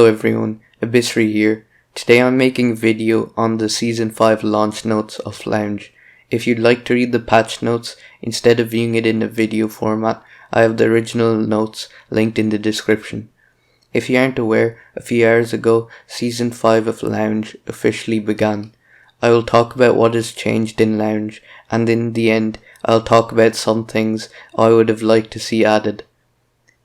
Hello everyone, Abyssary here. Today I'm making a video on the Season 5 launch notes of Lounge. If you'd like to read the patch notes instead of viewing it in a video format, I have the original notes linked in the description. If you aren't aware, a few hours ago, Season 5 of Lounge officially began. I will talk about what has changed in Lounge, and in the end, I'll talk about some things I would have liked to see added.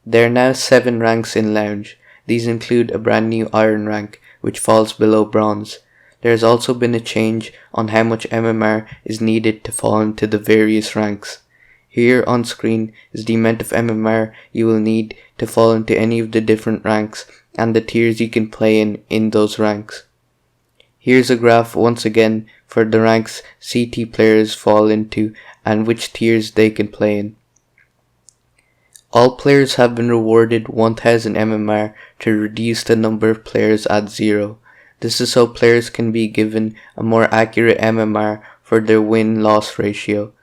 There are now 7 ranks in Lounge. These include a brand new Iron rank, which falls below Bronze. There has also been a change on how much MMR is needed to fall into the various ranks. Here on screen is the amount of MMR you will need to fall into any of the different ranks and the tiers you can play in those ranks. Here's a graph once again for the ranks CT players fall into and which tiers they can play in. All players have been rewarded 1000 MMR to reduce the number of players at 0. This is so players can be given a more accurate MMR for their win-loss ratio.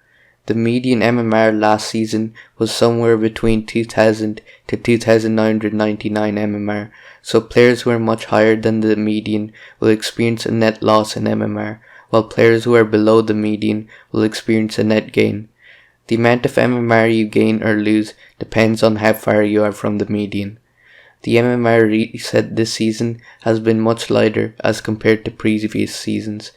The median MMR last season was somewhere between 2000 to 2999 MMR, so players who are much higher than the median will experience a net loss in MMR, while players who are below the median will experience a net gain. The amount of MMR you gain or lose depends on how far you are from the median. The MMR reset this season has been much lighter as compared to previous seasons,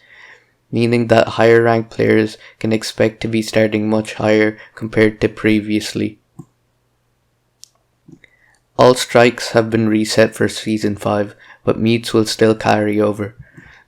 meaning that higher ranked players can expect to be starting much higher compared to previously. All strikes have been reset for Season 5, but mutes will still carry over.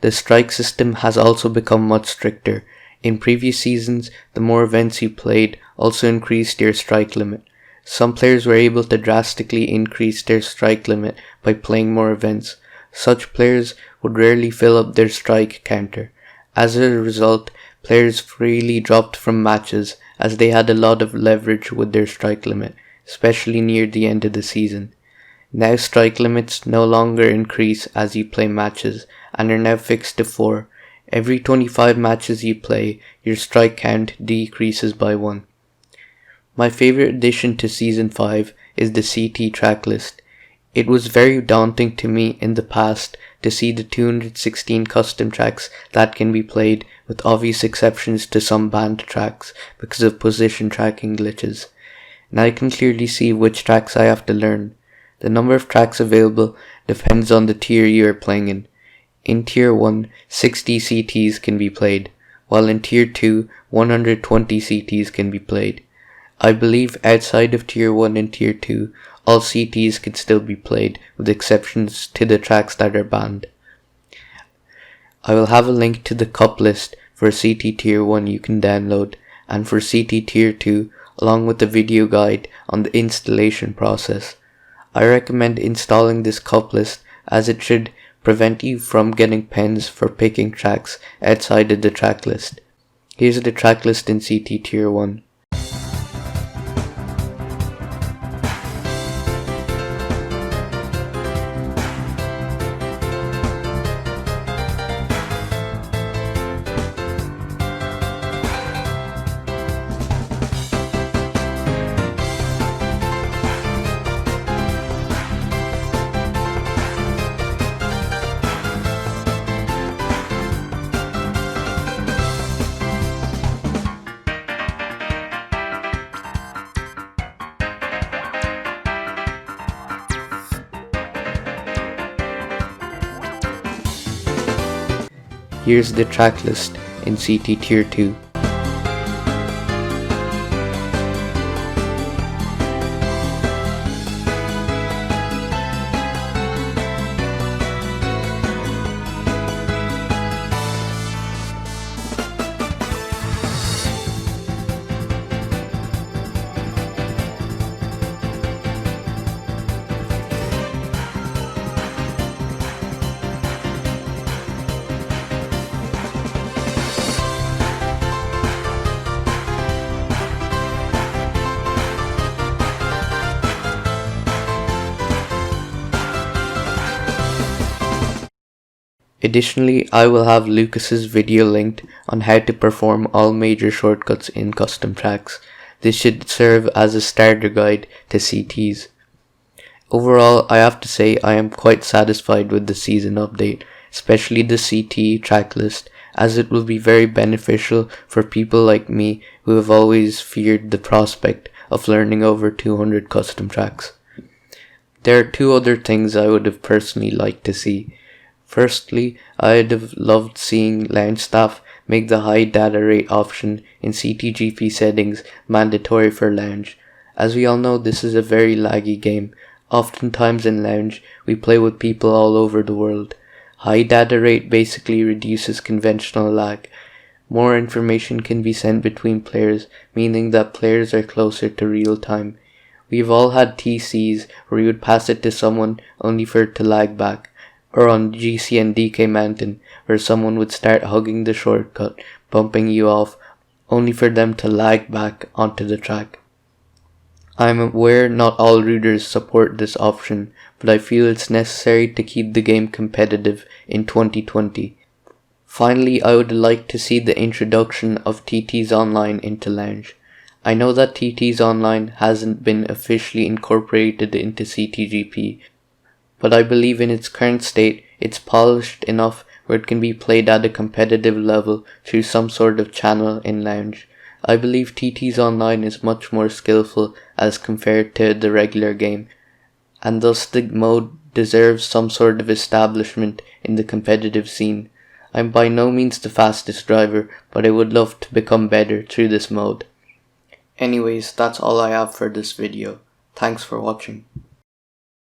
The strike system has also become much stricter. In previous seasons, the more events you played also increased your strike limit. Some players were able to drastically increase their strike limit by playing more events. Such players would rarely fill up their strike counter. As a result, players freely dropped from matches as they had a lot of leverage with their strike limit, especially near the end of the season. Now strike limits no longer increase as you play matches and are now fixed to 4. Every 25 matches you play, your strike count decreases by 1. My favorite addition to Season 5 is the CT track list. It was very daunting to me in the past to see the 216 custom tracks that can be played, with obvious exceptions to some banned tracks because of position tracking glitches. Now I can clearly see which tracks I have to learn. The number of tracks available depends on the tier you are playing in. In Tier 1, 60 CTs can be played, while in Tier 2, 120 CTs can be played. I believe outside of Tier 1 and Tier 2, all CTs can still be played, with exceptions to the tracks that are banned. I will have a link to the cup list for CT Tier 1 you can download, and for CT Tier 2, along with the video guide on the installation process. I recommend installing this cup list as it should prevent you from getting pens for picking tracks outside of the track list. Here's the track list in CT Tier 1. Here's the track list in CT Tier 2. Additionally, I will have Lucas's video linked on how to perform all major shortcuts in custom tracks. This should serve as a starter guide to CTs. Overall, I have to say I am quite satisfied with the season update, especially the CTE tracklist, as it will be very beneficial for people like me who have always feared the prospect of learning over 200 custom tracks. There are two other things I would have personally liked to see. Firstly, I'd have loved seeing lounge staff make the high data rate option in CTGP settings mandatory for lounge. As we all know, this is a very laggy game. Oftentimes in lounge, we play with people all over the world. High data rate basically reduces conventional lag. More information can be sent between players, meaning that players are closer to real time. We've all had TCs where you would pass it to someone only for it to lag back, or on GC and DK Mountain where someone would start hugging the shortcut, bumping you off, only for them to lag back onto the track. I'm aware not all routers support this option, but I feel it's necessary to keep the game competitive in 2020. Finally, I would like to see the introduction of TTs Online into Lounge. I know that TTs Online hasn't been officially incorporated into CTGP, but I believe in its current state it's polished enough where it can be played at a competitive level through some sort of channel in Lounge. I believe TTs Online is much more skillful as compared to the regular game, and thus the mode deserves some sort of establishment in the competitive scene. I'm by no means the fastest driver, but I would love to become better through this mode. Anyways, that's all I have for this video. Thanks for watching.